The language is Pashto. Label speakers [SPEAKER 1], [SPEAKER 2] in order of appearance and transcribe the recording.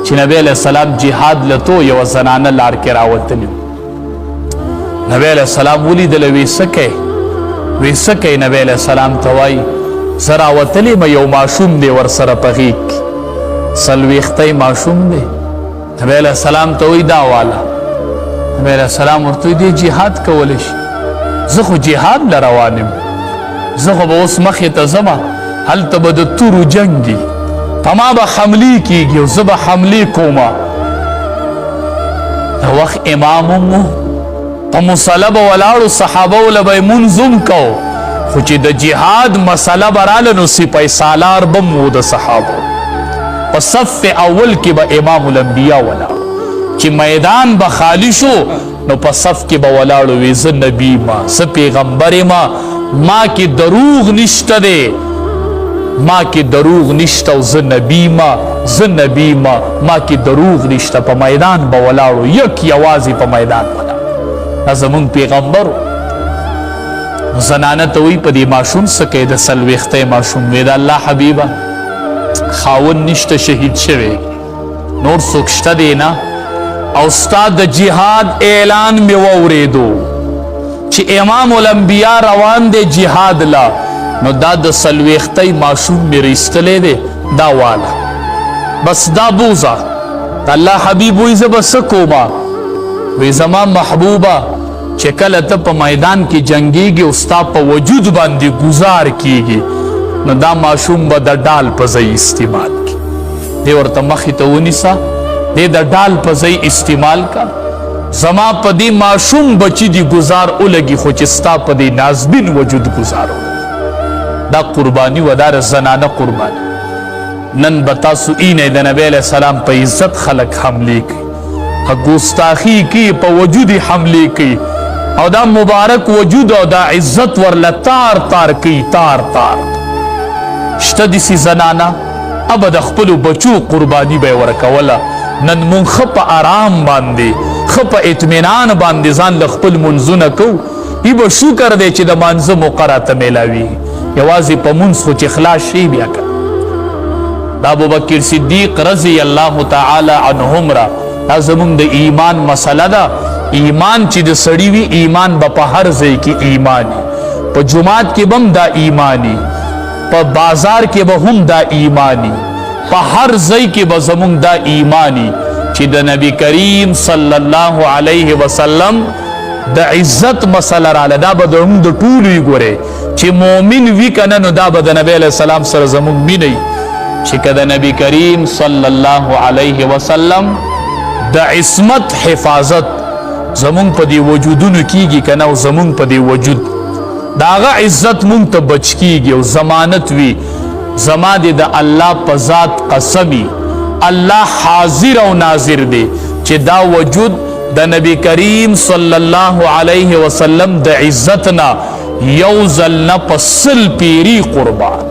[SPEAKER 1] چې نبی علیہ السلام جهاد لتو یو زنانه لار کې راوتلی نبی علیہ السلام ولیدله وی څه کوي نبی علیہ السلام ته وایي زه راوتلی یم یو ماشوم دی ورسره په غېږ کې څلوېښتی ماشوم دی نبی علیہ السلام ته وایي دا واله نبی علیہ السلام ورته وایي دی جهاد کولی شي زه خو جهاد له روان یم زه خو به اوس مخې ته ځمه هلته به د تورو جنګ دي په ما به حملې کېږي او زه به حملې کومه د وخت امام هم و په مصله به ولاړو صحابو له به یې مونځ هم کو خو چې د جهاد مسله به راله نو سپی سالار به م و د صحابو په صف اول کې به امام الانبیا ولاړو چې میدان به خالی شو نو په صف کې به ولاړو وی زه نبی ما زه پیغمبر ما ما کې دروغ نشته دی ما کې دروغ نشته او زه نبی ما ما کې دروغ نشته په میدان به ولاړو یک یوازې په میدان ولاړو دا زمونږ پیغمبر زنانه ته وایي په دې ماشوم څه کوې د څلوېښتی ماشوم وی د الله حبیبه خاوند نشته شهید شوی نور څوک شته دی نه او ستا د جهاد اعلان مې واورېدو چې امام الانبیا روان دی جهاد لا نو دا د څلوېښتی ماشوم مې رایستلی دی دا واله بس دا بوزه د الله حبیب وایي زه به څه کومه وی زما محبوبه چې کله ته په میدان کې جنګیږي او ستا په وجود باندې گزار کیږي نو دا ماشوم به د ډال په ځای استعمال کی دی ورته مخې ته ونیسه دی د ډال په ځای استعمال کا زما په دې ماشوم بچی دی گزار ولګي خو چې ستا په دې نازبین وجود گزار دا قربانی و دا زنانه قربانی نن به تاسو اینه د نبی علیہ السلام په عزت خلق حملې کوي ګستاخی کی په وجود حملې کوي او دا مبارک وجود او دا عزت ورله تار تار کوي تار شته داسې زنانه ابه د خپلو بچو قرباني به یې ورکوله نن مونږ ښه په ارام باندې ښه په اطمینان باندې ځان له خپل منځونه کوو ای به شکر دی چې د مانځه موقع راته میلاویږي یوازې په مونځ خو چې خلاص شي بیا که دا ابوبکر صدیق رضی الله تعالی عنهم را دا زمونږ د ایمان مسله ده ایمان چې د سړي وي ایمان به په هر ځای کې ایمانی په جماعت کې به هم دا ایمانی په بازار کې به هم دا ایمانی په هر ځای کې به زمونږ دا ایمانی چې د نبی کریم صلی الله علیه وسلم د عزت مسله راله دا به زمونږ د ټولو یې ګورئ چې مؤمن وي که نه نو دا به د نبی علیه السلام سره زمونږ مینه چې که د نبی کریم صلی الله علیه وسلم د عصمت حفاظت زمونږ په دې وجودونو کیږي که نه او زمونږ په دې وجود د هغه عزت مونږ ته بچ کیږي او ضمانت وي زما دې د الله په ذات قسمي الله حاضر او ناظر دی چې دا وجود د نبی کریم صلی الله علیه وسلم د عزت نه یو ځل نه په 100 پیری قربان